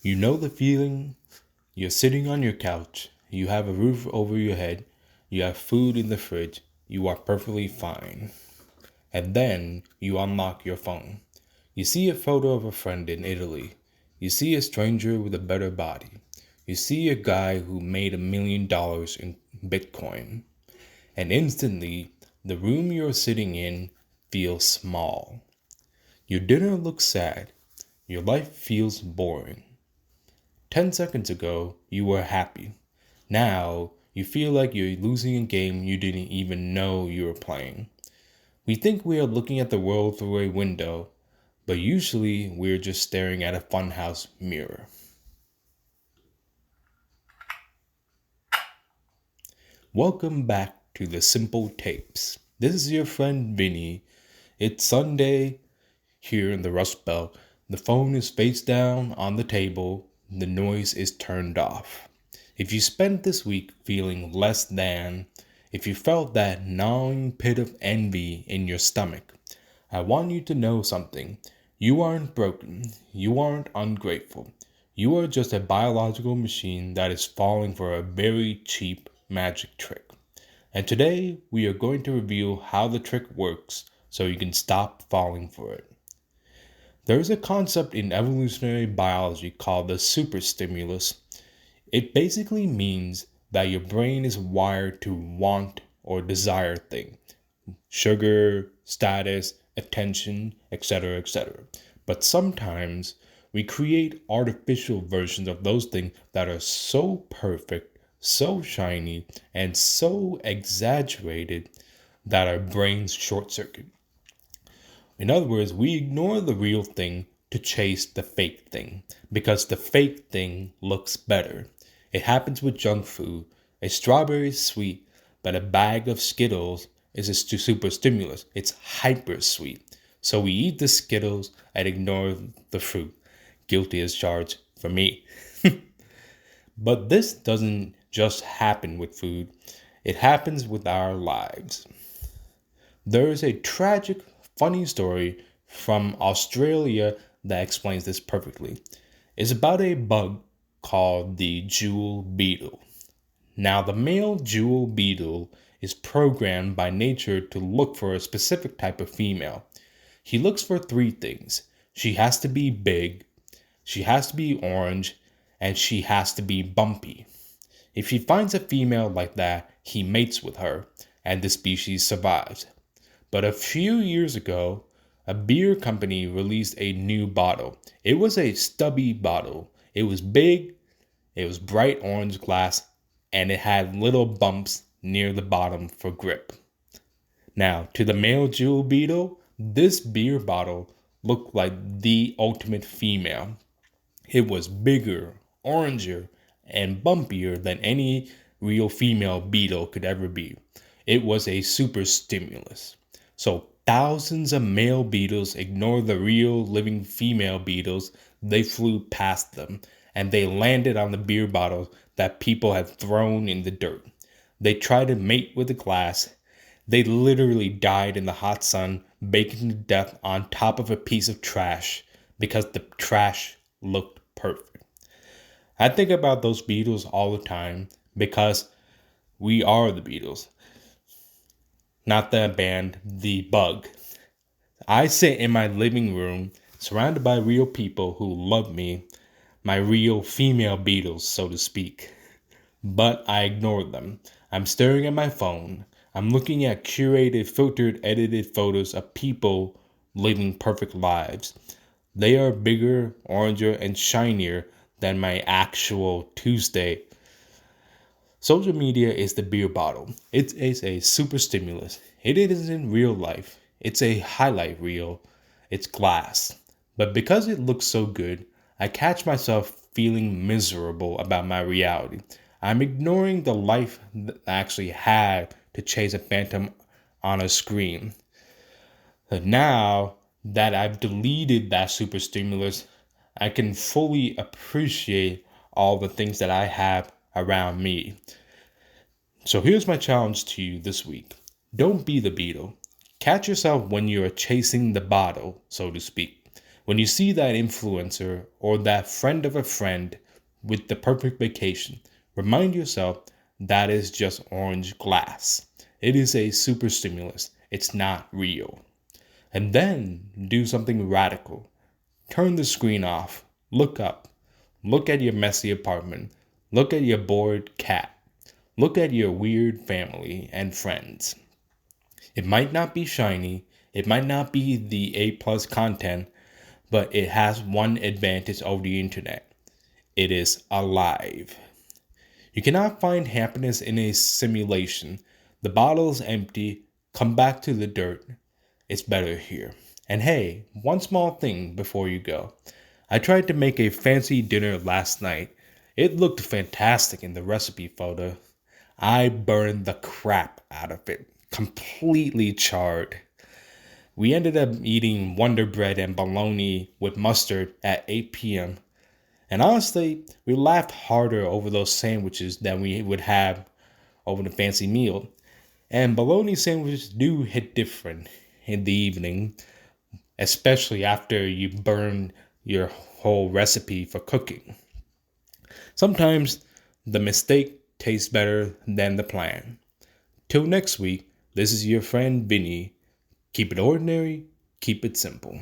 You know the feeling? You're sitting on your couch, you have a roof over your head, you have food in the fridge, you are perfectly fine. And then you unlock your phone. You see a photo of a friend in Italy. You see a stranger with a better body. You see a guy who made $1 million in Bitcoin. And instantly, the room you're sitting in feels small. Your dinner looks sad. Your life feels boring. 10 seconds ago, you were happy. Now, you feel like you're losing a game you didn't even know you were playing. We think we are looking at the world through a window, but usually we're just staring at a funhouse mirror. Welcome back to the Simple Tapes. This is your friend Vinny. It's Sunday here in the Rust Belt. The phone is face down on the table. The noise is turned off. If you spent this week feeling less than, if you felt that gnawing pit of envy in your stomach, I want you to know something. You aren't broken. You aren't ungrateful. You are just a biological machine that is falling for a very cheap magic trick. And today we are going to reveal how the trick works so you can stop falling for it. There is a concept in evolutionary biology called the superstimulus. It basically means that your brain is wired to want or desire things. Sugar, status, attention, etc., etc. But sometimes we create artificial versions of those things that are so perfect, so shiny, and so exaggerated that our brains short circuit. In other words, we ignore the real thing to chase the fake thing because the fake thing looks better. It happens with junk food. A strawberry is sweet, but a bag of Skittles is a super stimulus. It's hyper sweet. So we eat the Skittles and ignore the fruit. Guilty as charged for me. But this doesn't just happen with food. It happens with our lives. There is a tragic, funny story from Australia that explains this perfectly. It's about a bug called the Jewel Beetle. Now, the male Jewel Beetle is programmed by nature to look for a specific type of female. He looks for three things. She has to be big, she has to be orange, and she has to be bumpy. If he finds a female like that, he mates with her, and the species survives. But a few years ago, a beer company released a new bottle. It was a stubby bottle. It was big, it was bright orange glass, and it had little bumps near the bottom for grip. Now, to the male Jewel Beetle, this beer bottle looked like the ultimate female. It was bigger, oranger, and bumpier than any real female beetle could ever be. It was a super stimulus. So thousands of male beetles ignored the real living female beetles. They flew past them and they landed on the beer bottles that people had thrown in the dirt. They tried to mate with the glass. They literally died in the hot sun, baking to death on top of a piece of trash because the trash looked perfect. I think about those beetles all the time because we are the Beatles. Not the band, the bug. I sit in my living room surrounded by real people who love me, my real female Beatles, so to speak. But I ignore them. I'm staring at my phone. I'm looking at curated, filtered, edited photos of people living perfect lives. They are bigger, oranger, and shinier than my actual Tuesday. Social media is the beer bottle. It is a super stimulus. It isn't real life. It's a highlight reel. It's glass. But because it looks so good, I catch myself feeling miserable about my reality. I'm ignoring the life that I actually had to chase a phantom on a screen. But now that I've deleted that super stimulus, I can fully appreciate all the things that I have around me. So here's my challenge to you this week. Don't be the beetle. Catch yourself when you are chasing the bottle, so to speak. When you see that influencer or that friend of a friend with the perfect vacation, remind yourself that is just orange glass. It is a super stimulus. It's not real. And then do something radical. Turn the screen off. Look up. Look at your messy apartment. Look at your bored cat. Look at your weird family and friends. It might not be shiny. It might not be the A plus content, but it has one advantage over the internet. It is alive. You cannot find happiness in a simulation. The bottle is empty. Come back to the dirt. It's better here. And hey, one small thing before you go. I tried to make a fancy dinner last night. It looked fantastic in the recipe photo. I burned the crap out of it. Completely charred. We ended up eating Wonder Bread and bologna with mustard at 8 p.m. And honestly, we laughed harder over those sandwiches than we would have over the fancy meal. And bologna sandwiches do hit different in the evening, especially after you burn your whole recipe for cooking. Sometimes the mistake tastes better than the plan. Till next week, this is your friend Vinny. Keep it ordinary, keep it simple.